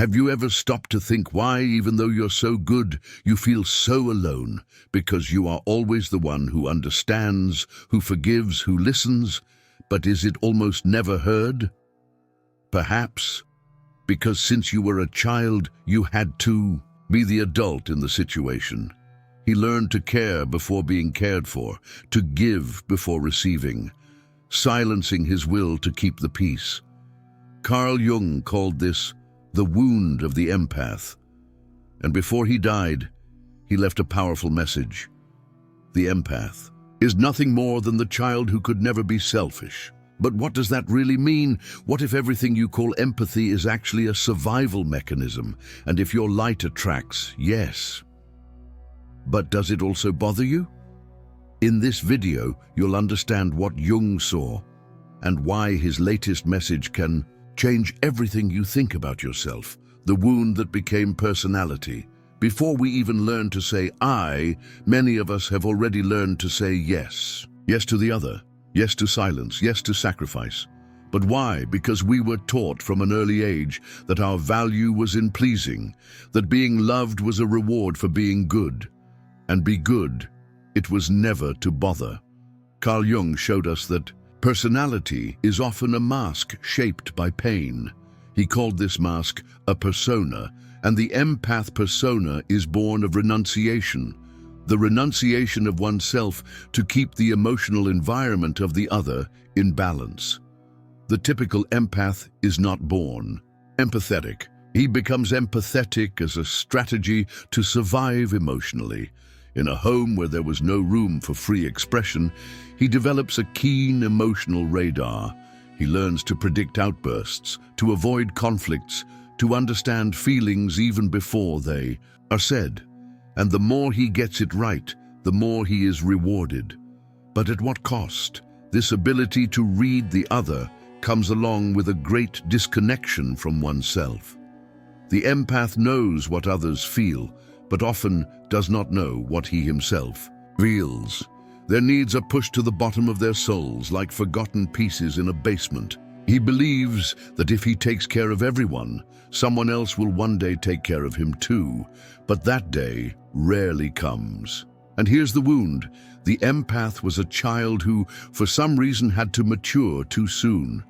Have you ever stopped to think why, even though you're so good, you feel so alone? Because you are always the one who understands, who forgives, who listens, but is it almost never heard? Perhaps because since you were a child, you had to be the adult in the situation. He learned to care before being cared for, to give before receiving, silencing his will to keep the peace. Carl Jung called this the wound of the empath. And before he died, he left a powerful message. The empath is nothing more than the child who could never be selfish. But what does that really mean? What if everything you call empathy is actually a survival mechanism? And if your light attracts, yes. But does it also bother you? In this video, you'll understand what Jung saw and why his latest message can change everything you think about yourself, the wound that became personality. Before we even learn to say I, many of us have already learned to say yes. Yes to the other. Yes to silence, yes to sacrifice. But why? Because we were taught from an early age that our value was in pleasing, that being loved was a reward for being good. And be good, it was never to bother. Carl Jung showed us that personality is often a mask shaped by pain. He called this mask a persona, and the empath persona is born of renunciation. The renunciation of oneself to keep the emotional environment of the other in balance. The typical empath is not born empathetic. He becomes empathetic as a strategy to survive emotionally. In a home where there was no room for free expression, he develops a keen emotional radar. He learns to predict outbursts, to avoid conflicts, to understand feelings even before they are said. And the more he gets it right, the more he is rewarded. But at what cost? This ability to read the other comes along with a great disconnection from oneself. The empath knows what others feel, but often does not know what he himself feels. Their needs are pushed to the bottom of their souls like forgotten pieces in a basement. He believes that if he takes care of everyone, someone else will one day take care of him too. But that day rarely comes. And here's the wound. The empath was a child who, for some reason, had to mature too soon.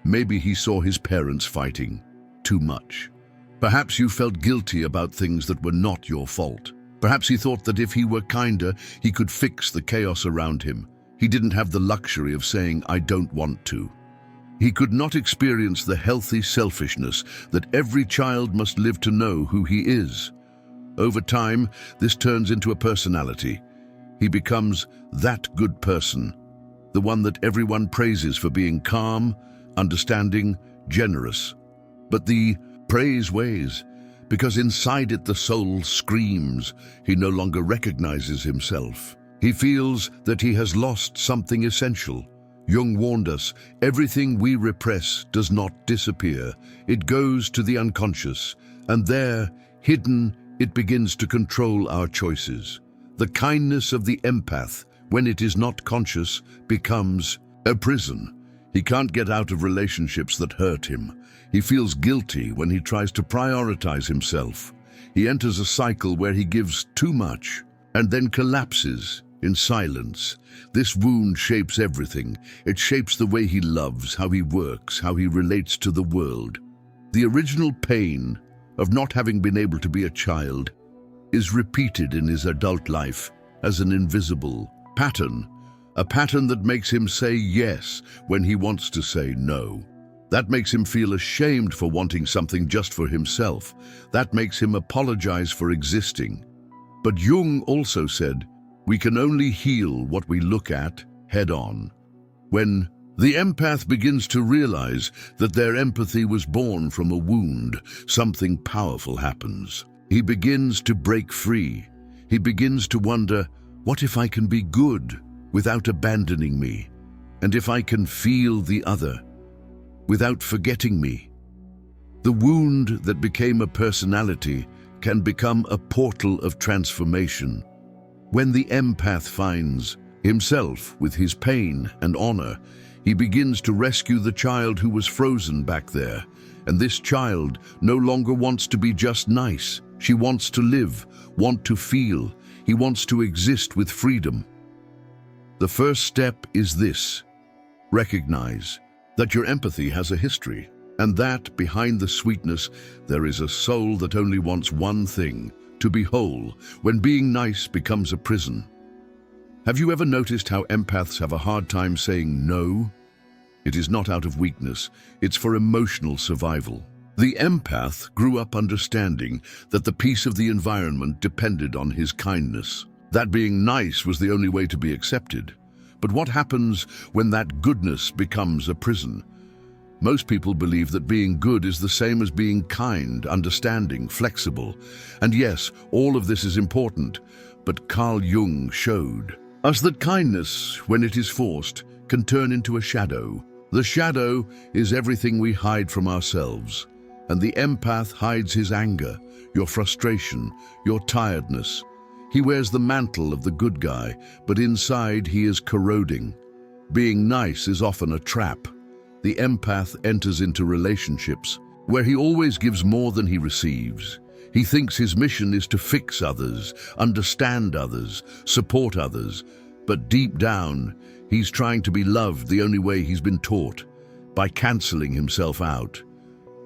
Maybe he saw his parents fighting too much. Perhaps you felt guilty about things that were not your fault. Perhaps he thought that if he were kinder, he could fix the chaos around him. He didn't have the luxury of saying, "I don't want to." He could not experience the healthy selfishness that every child must live to know who he is. Over time, this turns into a personality. He becomes that good person, the one that everyone praises for being calm, understanding, generous. But the praise weighs, because inside it the soul screams. He no longer recognizes himself. He feels that he has lost something essential. Jung warned us, everything we repress does not disappear. It goes to the unconscious, and there, hidden, it begins to control our choices. The kindness of the empath, when it is not conscious, becomes a prison. He can't get out of relationships that hurt him. He feels guilty when he tries to prioritize himself. He enters a cycle where he gives too much and then collapses in silence. This wound shapes everything. It shapes the way he loves, how he works, how he relates to the world. The original pain of not having been able to be a child is repeated in his adult life as an invisible pattern, a pattern that makes him say yes when he wants to say no. That makes him feel ashamed for wanting something just for himself. That makes him apologize for existing. But Jung also said, we can only heal what we look at head on. When the empath begins to realize that their empathy was born from a wound, something powerful happens. He begins to break free. He begins to wonder, what if I can be good without abandoning me? And if I can feel the other without forgetting me? The wound that became a personality can become a portal of transformation. When the empath finds himself with his pain and honor, he begins to rescue the child who was frozen back there, And this child no longer wants to be just nice. She wants to live, want to feel. He wants to exist with freedom. The first step is this: recognize that your empathy has a history, and that behind the sweetness there is a soul that only wants one thing: to be whole, when being nice becomes a prison. Have you ever noticed how empaths have a hard time saying no? It is not out of weakness, it's for emotional survival. The empath grew up understanding that the peace of the environment depended on his kindness, that being nice was the only way to be accepted. But what happens when that goodness becomes a prison? Most people believe that being good is the same as being kind, understanding, flexible. And yes, all of this is important, but Carl Jung showed us that kindness, when it is forced, can turn into a shadow. The shadow is everything we hide from ourselves. And the empath hides his anger, your frustration, your tiredness. He wears the mantle of the good guy, but inside he is corroding. Being nice is often a trap. The empath enters into relationships where he always gives more than he receives. He thinks his mission is to fix others, understand others, support others. But deep down, he's trying to be loved the only way he's been taught, by canceling himself out.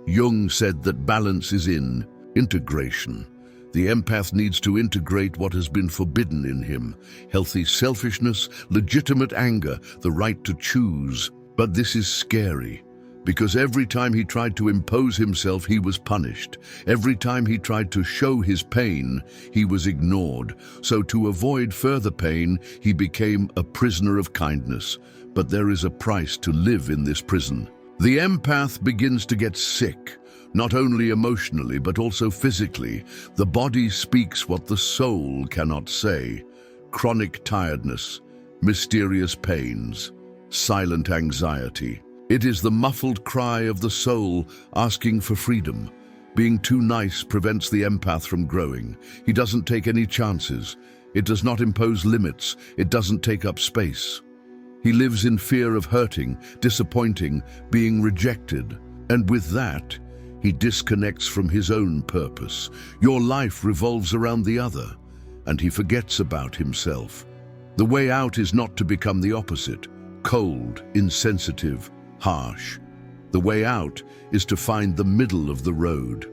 Jung said that balance is in integration. The empath needs to integrate what has been forbidden in him: healthy selfishness, legitimate anger, the right to choose. But this is scary, because every time he tried to impose himself, he was punished. Every time he tried to show his pain, he was ignored. So to avoid further pain, he became a prisoner of kindness. But there is a price to live in this prison. The empath begins to get sick, not only emotionally, but also physically. The body speaks what the soul cannot say. Chronic tiredness, mysterious pains, silent anxiety. It is the muffled cry of the soul asking for freedom. Being too nice prevents the empath from growing. He doesn't take any chances. It does not impose limits. It doesn't take up space. He lives in fear of hurting, disappointing, being rejected. And with that, he disconnects from his own purpose. Your life revolves around the other, and he forgets about himself. The way out is not to become the opposite: cold, insensitive, harsh. The way out is to find the middle of the road.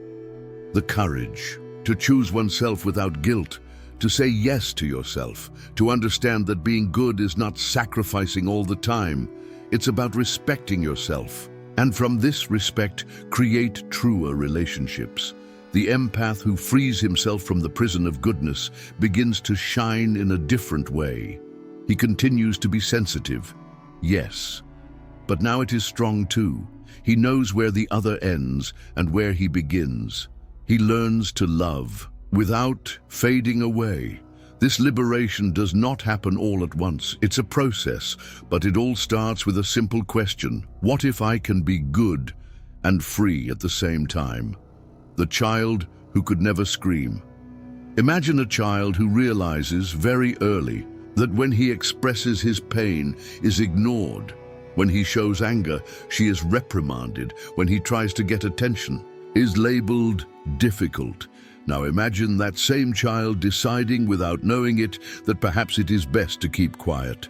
The courage to choose oneself without guilt, to say yes to yourself, to understand that being good is not sacrificing all the time. It's about respecting yourself. And from this respect, create truer relationships. The empath who frees himself from the prison of goodness begins to shine in a different way. He continues to be sensitive, yes, but now it is strong too. He knows where the other ends and where he begins. He learns to love without fading away. This liberation does not happen all at once. It's a process, but it all starts with a simple question: what if I can be good and free at the same time? The child who could never scream. Imagine a child who realizes very early that when he expresses his pain is ignored. When he shows anger, she is reprimanded. When he tries to get attention, is labeled difficult. Now imagine that same child deciding without knowing it that perhaps it is best to keep quiet.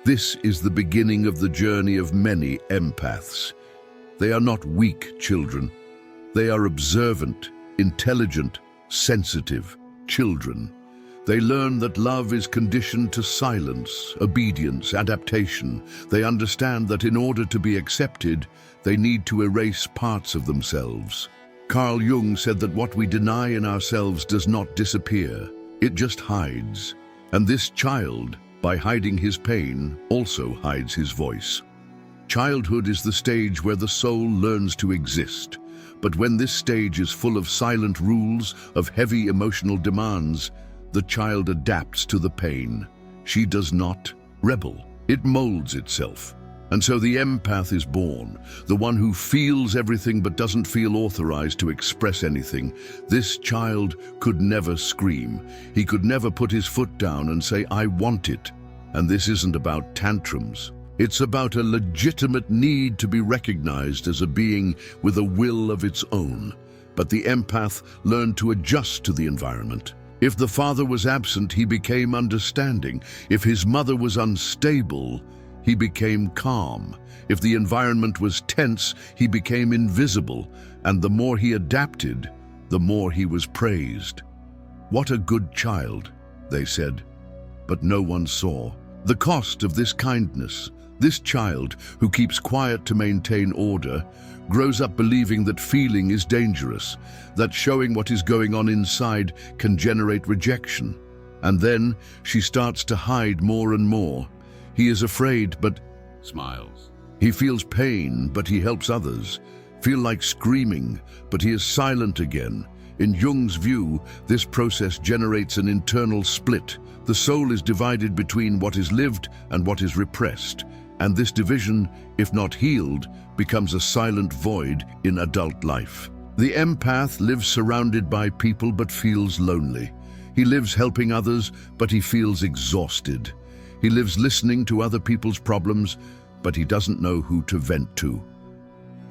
This is the beginning of the journey of many empaths. They are not weak children. They are observant, intelligent, sensitive children. They learn that love is conditioned to silence, obedience, adaptation. They understand that in order to be accepted, they need to erase parts of themselves. Carl Jung said that what we deny in ourselves does not disappear. It just hides. And this child, by hiding his pain, also hides his voice. Childhood is the stage where the soul learns to exist. But when this stage is full of silent rules, of heavy emotional demands, the child adapts to the pain. She does not rebel. It molds itself. And so the empath is born, the one who feels everything but doesn't feel authorized to express anything. This child could never scream. He could never put his foot down and say, "I want it." And this isn't about tantrums. It's about a legitimate need to be recognized as a being with a will of its own. But the empath learned to adjust to the environment. If the father was absent, he became understanding. If his mother was unstable, he became calm. If the environment was tense, he became invisible. And the more he adapted, the more he was praised. "What a good child," they said. But no one saw the cost of this kindness. This child, who keeps quiet to maintain order, grows up believing that feeling is dangerous, that showing what is going on inside can generate rejection. And then she starts to hide more and more. He is afraid, but smiles. He feels pain, but he helps others. Feel like screaming, but he is silent again. In Jung's view, this process generates an internal split. The soul is divided between what is lived and what is repressed. And this division, if not healed, becomes a silent void in adult life. The empath lives surrounded by people but feels lonely. He lives helping others, but he feels exhausted. He lives listening to other people's problems, but he doesn't know who to vent to.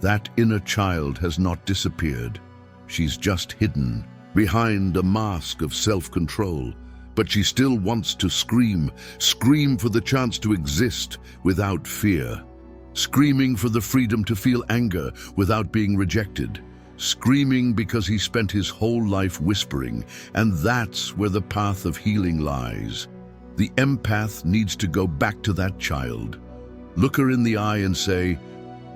That inner child has not disappeared. She's just hidden behind a mask of self-control. But she still wants to scream for the chance to exist without fear. Screaming for the freedom to feel anger without being rejected. Screaming because he spent his whole life whispering, and that's where the path of healing lies. The empath needs to go back to that child. Look her in the eye and say,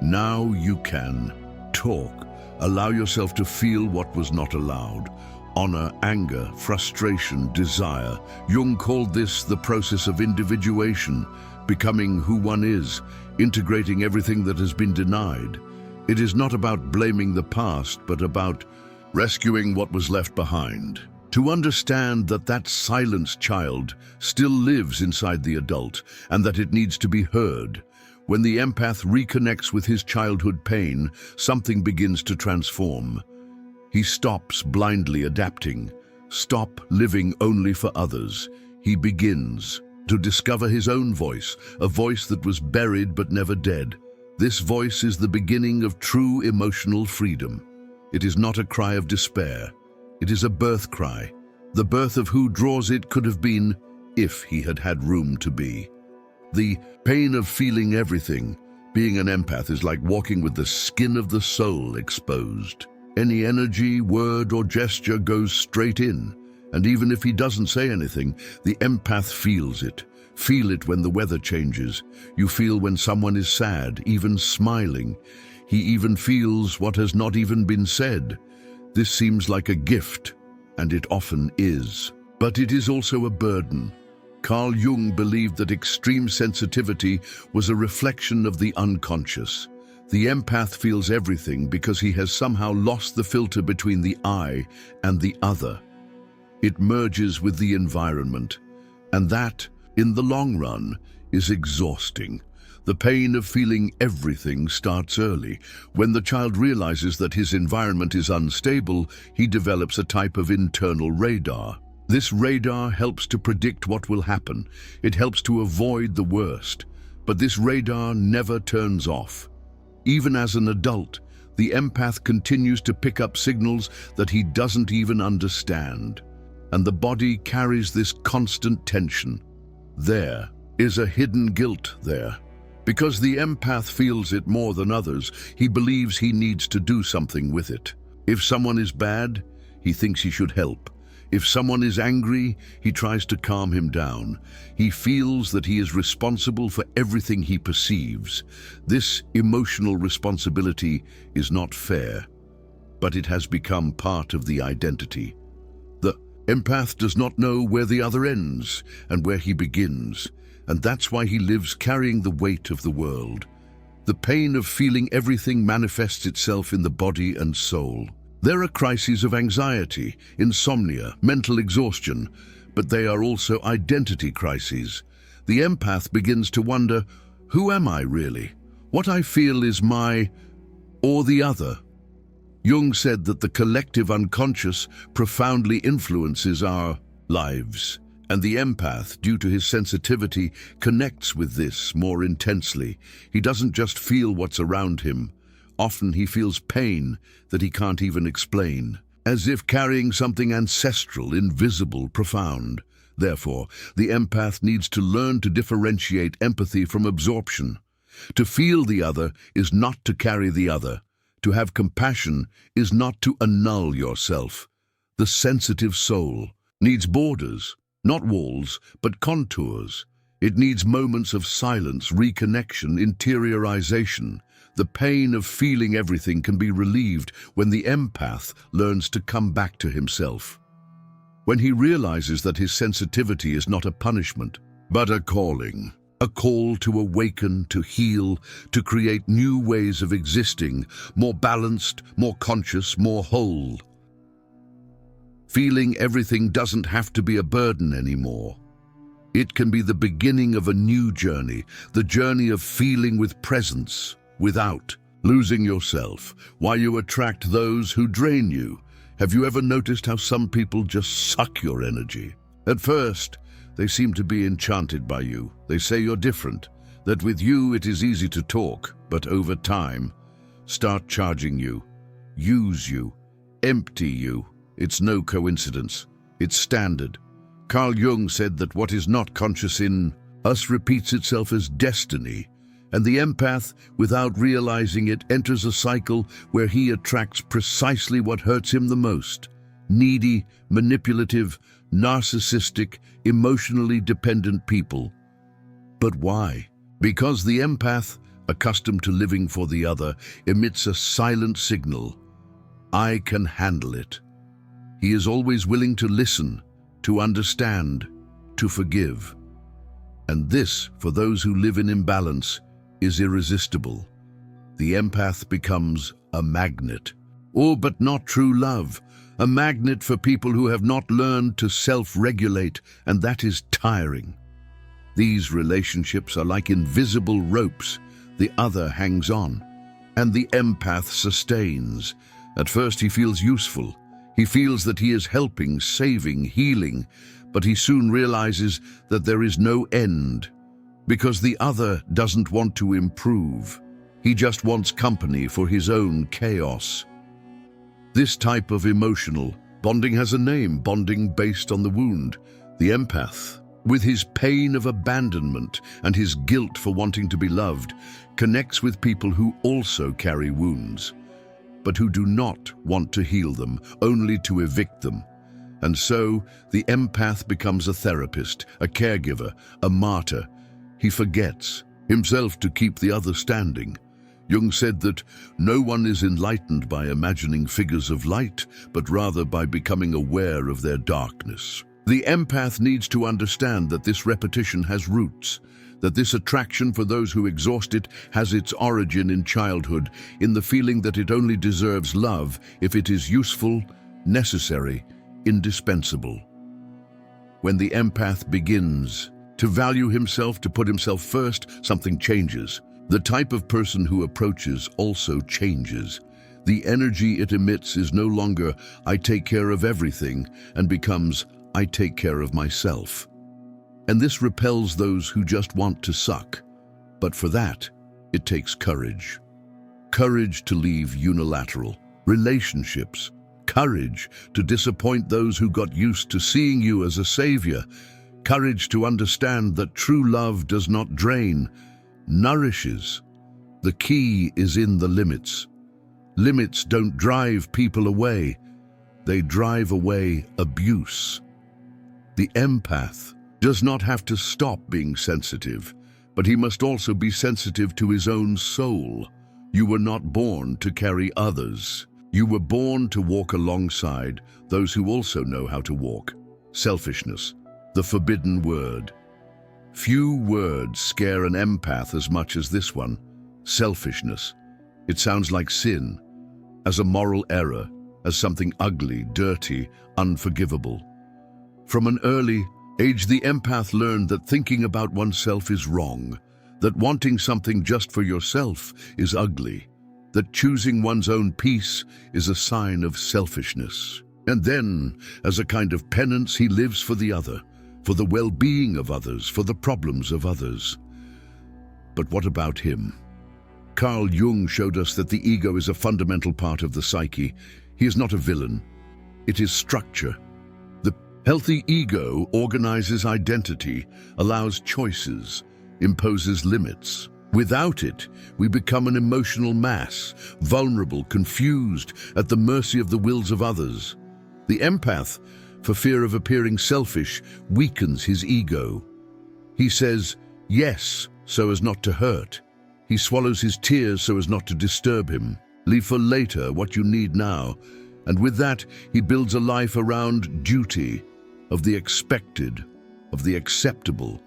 "Now you can talk. Allow yourself to feel what was not allowed." Honor, anger, frustration, desire. Jung called this the process of individuation, becoming who one is, integrating everything that has been denied. It is not about blaming the past, but about rescuing what was left behind. To understand that that silenced child still lives inside the adult and that it needs to be heard. When the empath reconnects with his childhood pain, something begins to transform. He stops blindly adapting, stop living only for others. He begins to discover his own voice, a voice that was buried but never dead. This voice is the beginning of true emotional freedom. It is not a cry of despair. It is a birth cry. The birth of who draws it could have been if he had had room to be. The pain of feeling everything. Being an empath is like walking with the skin of the soul exposed. Any energy, word, or gesture goes straight in. And even if he doesn't say anything, the empath feels it. Feel it when the weather changes. You feel when someone is sad, even smiling. He even feels what has not even been said. This seems like a gift, and it often is. But it is also a burden. Carl Jung believed that extreme sensitivity was a reflection of the unconscious. The empath feels everything because he has somehow lost the filter between the I and the other. It merges with the environment, and that, in the long run, is exhausting. The pain of feeling everything starts early. When the child realizes that his environment is unstable, he develops a type of internal radar. This radar helps to predict what will happen. It helps to avoid the worst. But this radar never turns off. Even as an adult, the empath continues to pick up signals that he doesn't even understand. And the body carries this constant tension. There is a hidden guilt there. Because the empath feels it more than others, he believes he needs to do something with it. If someone is bad, he thinks he should help. If someone is angry, he tries to calm him down. He feels that he is responsible for everything he perceives. This emotional responsibility is not fair, but it has become part of the identity. The empath does not know where the other ends and where he begins, and that's why he lives carrying the weight of the world. The pain of feeling everything manifests itself in the body and soul. There are crises of anxiety, insomnia, mental exhaustion, but they are also identity crises. The empath begins to wonder, who am I really? What I feel is my or the other. Jung said that the collective unconscious profoundly influences our lives, And the empath, due to his sensitivity, connects with this more intensely. He doesn't just feel what's around him. Often he feels pain that he can't even explain, as if carrying something ancestral, invisible, profound. Therefore, the empath needs to learn to differentiate empathy from absorption. To feel the other is not to carry the other. To have compassion is not to annul yourself. The sensitive soul needs borders, not walls, but contours. It needs moments of silence, reconnection, interiorization. The pain of feeling everything can be relieved when the empath learns to come back to himself. When he realizes that his sensitivity is not a punishment, but a calling. A call to awaken, to heal, to create new ways of existing, more balanced, more conscious, more whole. Feeling everything doesn't have to be a burden anymore. It can be the beginning of a new journey, the journey of feeling with presence, without losing yourself, while you attract those who drain you. Have you ever noticed how some people just suck your energy? At first, they seem to be enchanted by you. They say you're different, that with you it is easy to talk, but over time, start charging you, use you, empty you. It's no coincidence. It's standard. Carl Jung said that what is not conscious in us repeats itself as destiny, and the empath, without realizing it, enters a cycle where he attracts precisely what hurts him the most: needy, manipulative, narcissistic, emotionally dependent people. But why? Because the empath, accustomed to living for the other, emits a silent signal: I can handle it. He is always willing to listen, to understand, to forgive. And this, for those who live in imbalance, is irresistible. The empath becomes a magnet. Oh, but not true love. A magnet for people who have not learned to self-regulate, and that is tiring. These relationships are like invisible ropes. The other hangs on, and the empath sustains. At first he feels useful. He feels that he is helping, saving, healing, but he soon realizes that there is no end, because the other doesn't want to improve. He just wants company for his own chaos. This type of emotional bonding has a name, bonding based on the wound. The empath, with his pain of abandonment and his guilt for wanting to be loved, connects with people who also carry wounds, but who do not want to heal them, only to evict them. And so, the empath becomes a therapist, a caregiver, a martyr. He forgets himself to keep the other standing. Jung said that no one is enlightened by imagining figures of light, but rather by becoming aware of their darkness. The empath needs to understand that this repetition has roots, that this attraction for those who exhaust it has its origin in childhood, in the feeling that it only deserves love if it is useful, necessary, indispensable. When the empath begins to value himself, to put himself first, something changes. The type of person who approaches also changes. The energy it emits is no longer, I take care of everything, and becomes, I take care of myself. And this repels those who just want to suck. But for that, it takes courage. Courage to leave unilateral relationships. Courage to disappoint those who got used to seeing you as a savior. Courage to understand that true love does not drain, nourishes. The key is in the limits. Limits don't drive people away. They drive away abuse. The empath does not have to stop being sensitive, but he must also be sensitive to his own soul. You were not born to carry others. You were born to walk alongside those who also know how to walk. Selfishness, the forbidden word. Few words scare an empath as much as this one: selfishness. It sounds like sin, as a moral error, as something ugly, dirty, unforgivable. From an early age, the empath learned that thinking about oneself is wrong, that wanting something just for yourself is ugly, that choosing one's own peace is a sign of selfishness. And then, as a kind of penance, he lives for the other, for the well-being of others, for the problems of others. But what about him? Carl Jung showed us that the ego is a fundamental part of the psyche. He is not a villain. It is structure. The healthy ego organizes identity, allows choices, imposes limits. Without it, we become an emotional mass, vulnerable, confused, at the mercy of the wills of others. The empath, for fear of appearing selfish, weakens his ego. He says yes so as not to hurt. He swallows his tears so as not to disturb him. Leave for later what you need now. And with that, he builds a life around duty, of the expected, of the acceptable.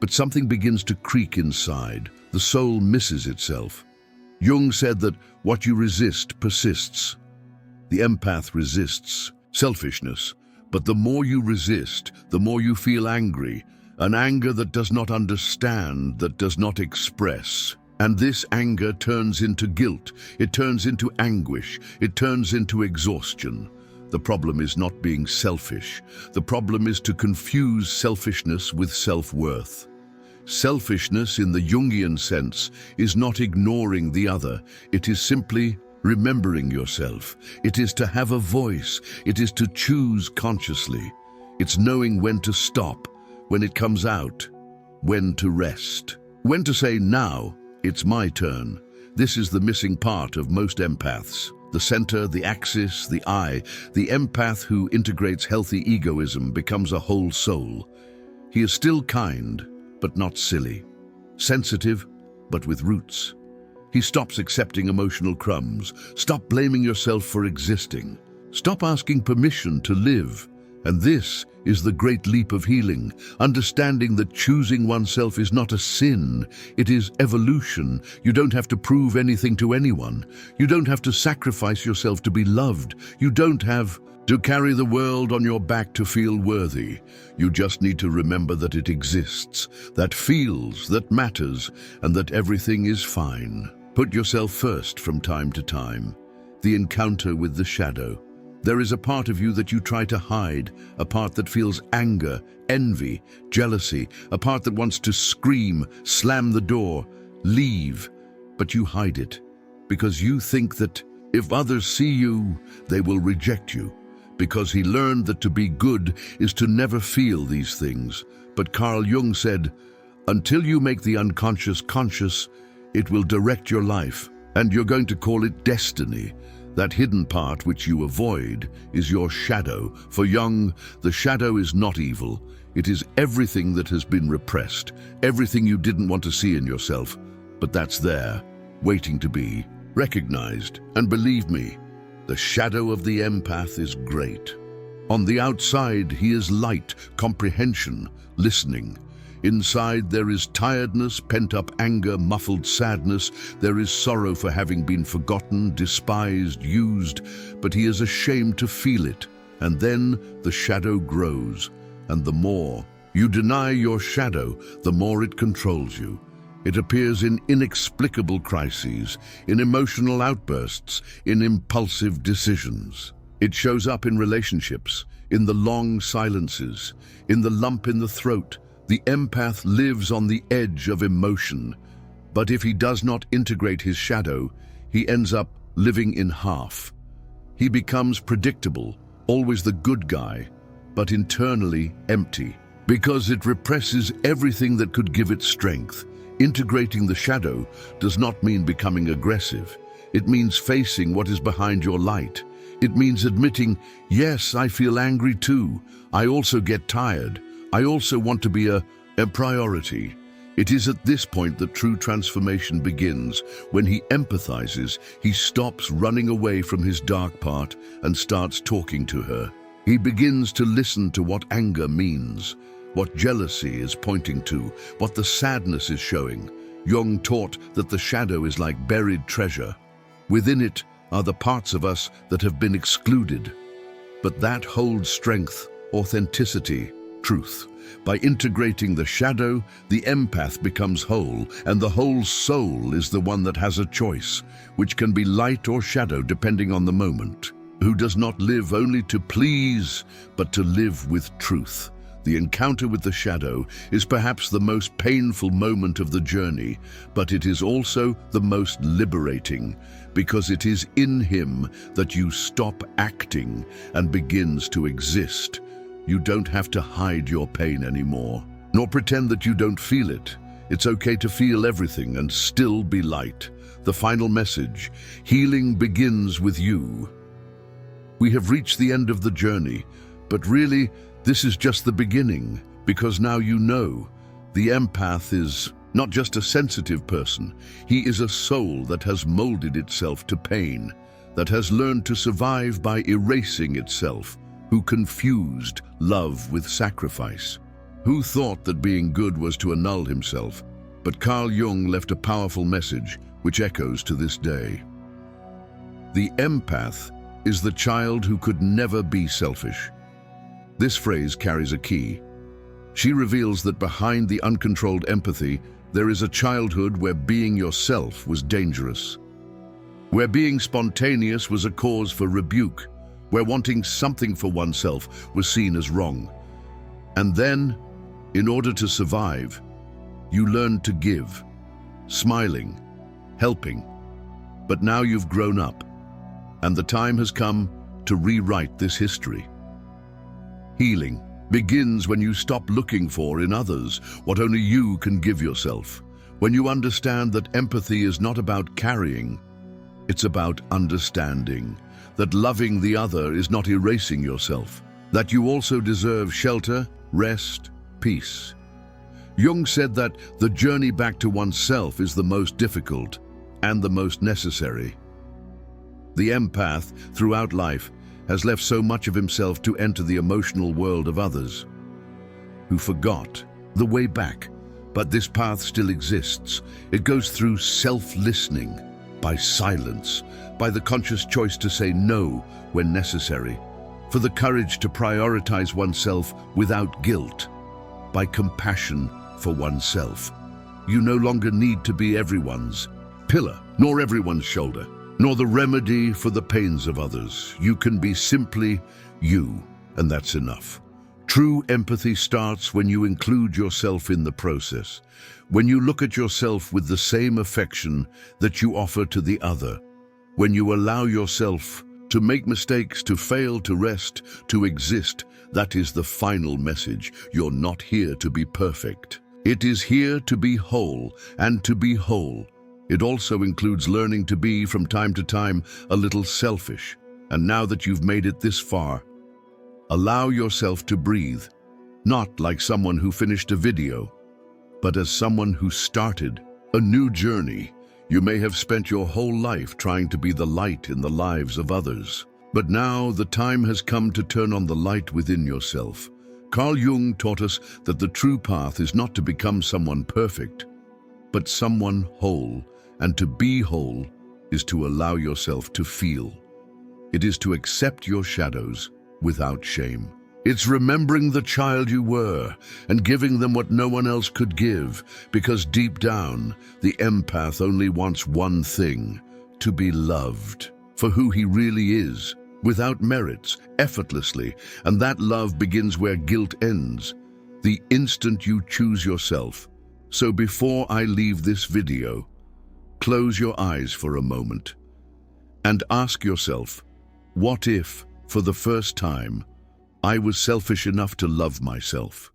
But something begins to creak inside. The soul misses itself. Jung said that what you resist persists. The empath resists selfishness, but the more you resist, the more you feel angry, an anger that does not understand, that does not express. And this anger turns into guilt, it turns into anguish, it turns into exhaustion. The problem is not being selfish. The problem is to confuse selfishness with self-worth. Selfishness in the Jungian sense is not ignoring the other. It is simply remembering yourself. It is to have a voice. It is to choose consciously. It's knowing when to stop, when it comes out, when to rest, when to say, now, it's my turn. This is the missing part of most empaths. The center, the axis, the I. The empath who integrates healthy egoism becomes a whole soul. He is still kind, but not silly. Sensitive, but with roots. He stops accepting emotional crumbs. Stop blaming yourself for existing. Stop asking permission to live. And this is the great leap of healing, understanding that choosing oneself is not a sin, it is evolution. You don't have to prove anything to anyone. You don't have to sacrifice yourself to be loved. You don't have to carry the world on your back to feel worthy. You just need to remember that it exists, that feels, that matters, and that everything is fine. Put yourself first from time to time. The encounter with the shadow. There is a part of you that you try to hide, a part that feels anger, envy, jealousy, a part that wants to scream, slam the door, leave, but you hide it because you think that if others see you, they will reject you, because he learned that to be good is to never feel these things. But Carl Jung said, until you make the unconscious conscious, it will direct your life, and you're going to call it destiny. That hidden part which you avoid is your shadow. For Jung, the shadow is not evil. It is everything that has been repressed, everything you didn't want to see in yourself. But that's there, waiting to be recognized. And believe me, the shadow of the empath is great. On the outside, he is light, comprehension, listening. Inside there is tiredness, pent-up anger, muffled sadness. There is sorrow for having been forgotten, despised, used, but he is ashamed to feel it. And then the shadow grows, and the more you deny your shadow, the more it controls you. It appears in inexplicable crises, in emotional outbursts, in impulsive decisions. It shows up in relationships, in the long silences, in the lump in the throat. The empath lives on the edge of emotion, but if he does not integrate his shadow, he ends up living in half. He becomes predictable, always the good guy, but internally empty, because it represses everything that could give it strength. Integrating the shadow does not mean becoming aggressive. It means facing what is behind your light. It means admitting, yes, I feel angry too. I also get tired. I also want to be a priority. It is at this point that true transformation begins. When he empathizes, he stops running away from his dark part and starts talking to her. He begins to listen to what anger means, what jealousy is pointing to, what the sadness is showing. Jung taught that the shadow is like buried treasure. Within it are the parts of us that have been excluded. But that holds strength, authenticity, truth. By integrating the shadow, the empath becomes whole, and the whole soul is the one that has a choice, which can be light or shadow depending on the moment, who does not live only to please, but to live with truth. The encounter with the shadow is perhaps the most painful moment of the journey, but it is also the most liberating, because it is in him that you stop acting and begins to exist. You don't have to hide your pain anymore, nor pretend that you don't feel it. It's okay to feel everything and still be light. The final message: healing begins with you. We have reached the end of the journey, but really, this is just the beginning, because now you know. The empath is not just a sensitive person. He is a soul that has molded itself to pain, that has learned to survive by erasing itself, who confused love with sacrifice, who thought that being good was to annul himself. But Carl Jung left a powerful message, which echoes to this day. The empath is the child who could never be selfish. This phrase carries a key. She reveals that behind the uncontrolled empathy, there is a childhood where being yourself was dangerous, where being spontaneous was a cause for rebuke, where wanting something for oneself was seen as wrong. And then, in order to survive, you learned to give, smiling, helping. But now you've grown up, and the time has come to rewrite this history. Healing begins when you stop looking for in others what only you can give yourself. When you understand that empathy is not about carrying, it's about understanding. That loving the other is not erasing yourself. That you also deserve shelter, rest, peace. Jung said that the journey back to oneself is the most difficult and the most necessary. The empath, throughout life, has left so much of himself to enter the emotional world of others, who forgot the way back. But this path still exists. It goes through self-listening, by silence, by the conscious choice to say no when necessary, for the courage to prioritize oneself without guilt, by compassion for oneself. You no longer need to be everyone's pillar, nor everyone's shoulder, nor the remedy for the pains of others. You can be simply you, and that's enough. True empathy starts when you include yourself in the process, when you look at yourself with the same affection that you offer to the other, when you allow yourself to make mistakes, to fail, to rest, to exist. That is the final message. You're not here to be perfect. It is here to be whole, and to be whole, it also includes learning to be, from time to time, a little selfish. And now that you've made it this far, allow yourself to breathe, not like someone who finished a video, but as someone who started a new journey. You may have spent your whole life trying to be the light in the lives of others, but now the time has come to turn on the light within yourself. Carl Jung taught us that the true path is not to become someone perfect, but someone whole. And to be whole is to allow yourself to feel. It is to accept your shadows without shame. It's remembering the child you were and giving them what no one else could give, because deep down, the empath only wants one thing: to be loved for who he really is, without merits, effortlessly. And that love begins where guilt ends, the instant you choose yourself. So before I leave this video, close your eyes for a moment and ask yourself, what if, for the first time, I was selfish enough to love myself?